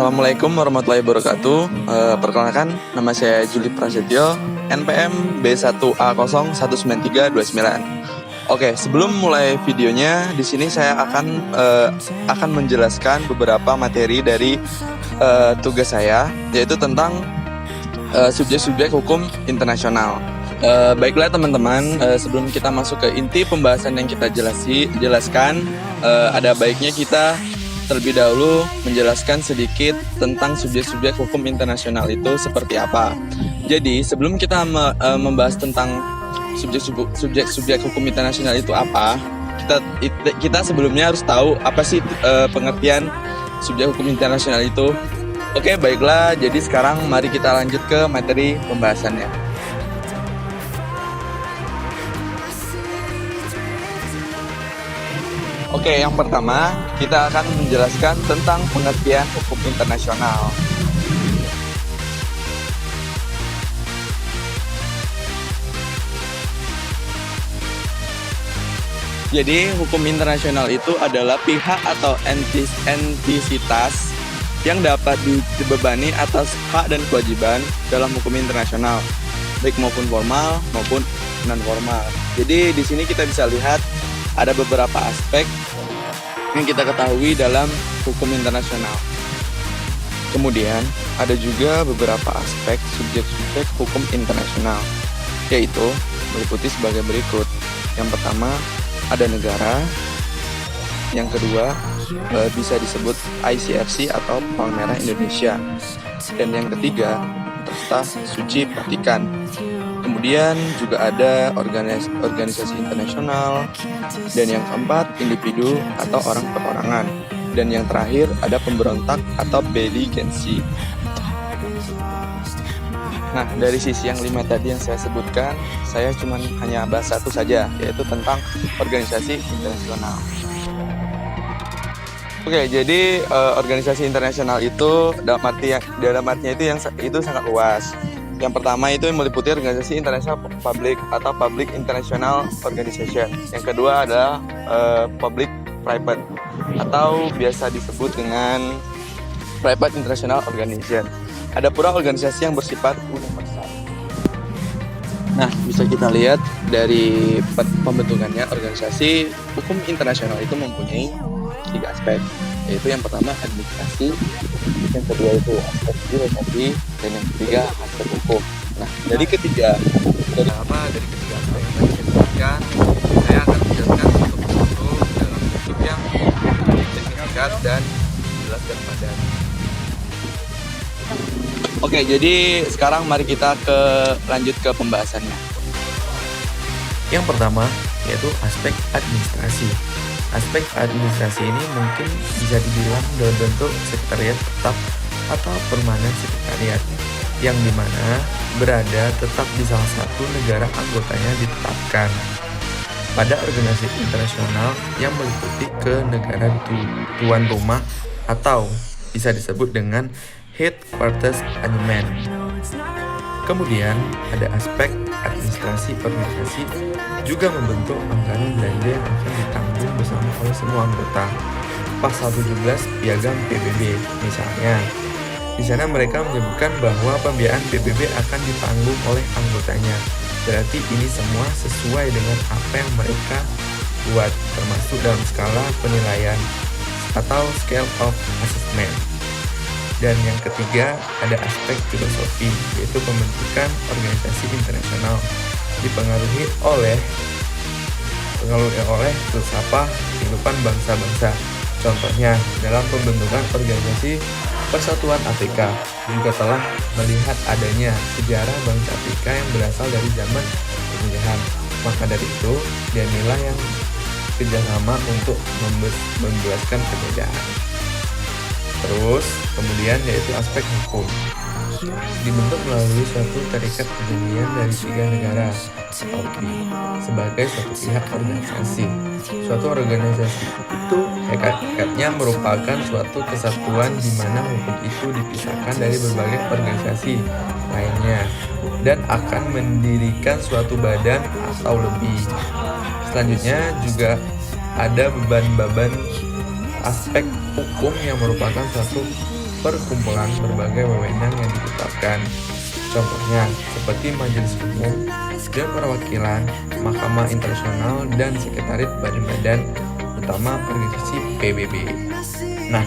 Assalamualaikum warahmatullahi wabarakatuh. Perkenalkan, nama saya Juli Prasetyo, NPM B1A0 19329. Oke, sebelum mulai videonya, di sini saya akan menjelaskan beberapa materi dari tugas saya, yaitu tentang subjek-subjek hukum internasional. Baiklah teman-teman, sebelum kita masuk ke inti pembahasan yang kita jelaskan, ada baiknya kita terlebih dahulu menjelaskan sedikit tentang subjek-subjek hukum internasional itu seperti apa. Jadi sebelum kita membahas tentang subjek-subjek hukum internasional itu apa, kita sebelumnya harus tahu apa sih pengertian subjek hukum internasional itu. Oke, baiklah. Jadi sekarang mari kita lanjut ke materi pembahasannya. Oke, yang pertama kita akan menjelaskan tentang pengertian hukum internasional. Jadi, hukum internasional itu adalah pihak atau entitas yang dapat dibebani atas hak dan kewajiban dalam hukum internasional, baik maupun formal maupun non formal. Jadi, di sini kita bisa lihat ada beberapa aspek yang kita ketahui dalam hukum internasional. Kemudian ada juga beberapa aspek subjek-subjek hukum internasional, yaitu meliputi sebagai berikut. Yang pertama ada negara, yang kedua bisa disebut ICFC atau Palang Merah Indonesia, dan yang ketiga Peserta Suci Vatikan. Kemudian juga ada organisasi internasional, dan yang keempat individu atau orang perorangan, dan yang terakhir ada pemberontak atau beligensi. Nah, dari sisi yang 5 tadi yang saya sebutkan, saya hanya bahas satu saja, yaitu tentang organisasi internasional. Oke, jadi organisasi internasional itu dalam artinya itu sangat luas. Yang pertama itu meliputi organisasi internasional public atau public international organization. Yang kedua adalah public private atau biasa disebut dengan private international organization. Ada pula organisasi yang bersifat universal. Nah, bisa kita lihat dari pembentukannya, organisasi hukum internasional itu mempunyai 3 aspek, yaitu yang pertama administrasi, yang kedua itu aspek birokrasi, dan yang ketiga aspek hukum. Nah, dari ketiga aspek yang tadi saya sebutkan, saya akan menjelaskan satu persatu dalam bentuk yang singkat dan jelas dan padat. Oke, jadi sekarang mari kita lanjut ke pembahasannya. Yang pertama yaitu aspek administrasi. Aspek administrasi ini mungkin bisa dibilang dalam bentuk sekretariat tetap atau permanen sekretariat, yang dimana berada tetap di salah satu negara anggotanya ditetapkan pada organisasi internasional yang meliputi ke negara tuan rumah atau bisa disebut dengan headquarters agreement. Kemudian ada aspek administrasi organisasi juga membentuk anggaran belanja yang akan ditanggung bersama oleh semua anggota. Pasal 17 Piagam PBB misalnya. Di sana mereka menyebutkan bahwa pembiayaan PBB akan ditanggung oleh anggotanya. Berarti ini semua sesuai dengan apa yang mereka buat, termasuk dalam skala penilaian atau scale of assessment. Dan yang ketiga ada aspek filosofi, yaitu pembentukan organisasi internasional dipengaruhi oleh filsafat kehidupan bangsa-bangsa. Contohnya dalam pembentukan organisasi Persatuan Afrika juga telah melihat adanya sejarah bangsa Afrika yang berasal dari zaman penjajahan. Maka dari itu dinilai yang kerjasama untuk membebaskan penjajahan. Terus kemudian yaitu aspek hukum, dibentuk melalui suatu tarikat perjanjian dari 3 negara sebagai suatu pihak organisasi. Suatu organisasi itu hakikatnya merupakan suatu kesatuan di mana hukum itu dipisahkan dari berbagai organisasi lainnya dan akan mendirikan suatu badan atau lebih. Selanjutnya juga ada beban aspek hukum yang merupakan suatu perkumpulan berbagai wewenang yang ditetapkan. Contohnya seperti Majelis Umum, Dewan Perwakilan, Mahkamah Internasional, dan Sekretariat Badan-badan Utama Organisasi PBB. Nah,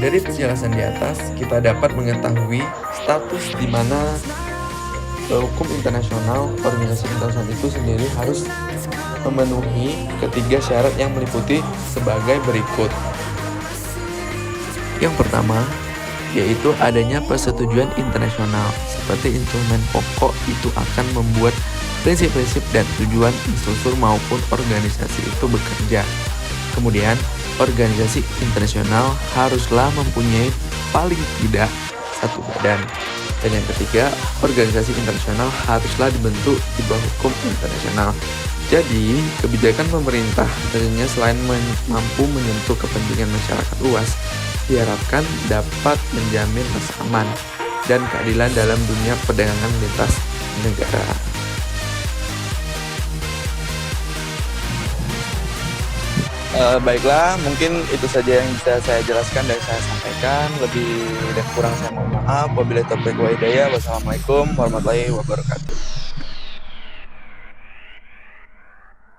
dari penjelasan di atas kita dapat mengetahui status di mana hukum internasional, organisasi internasional itu sendiri harus memenuhi ketiga syarat yang meliputi sebagai berikut. Yang pertama, yaitu adanya persetujuan internasional, seperti instrumen pokok itu akan membuat prinsip-prinsip dan tujuan instruktur maupun organisasi itu bekerja. Kemudian, organisasi internasional haruslah mempunyai paling tidak satu badan. Dan yang ketiga, organisasi internasional haruslah dibentuk di bawah hukum internasional. Jadi, kebijakan pemerintah tentunya selain mampu menyentuh kepentingan masyarakat luas, diharapkan dapat menjamin rasa aman dan keadilan dalam dunia perdagangan lintas negara. Baiklah, mungkin itu saja yang bisa saya jelaskan dan saya sampaikan. Lebih dan kurang saya mohon maaf. Wabillahi taufiq wa hidayah. Wassalamualaikum warahmatullahi wabarakatuh.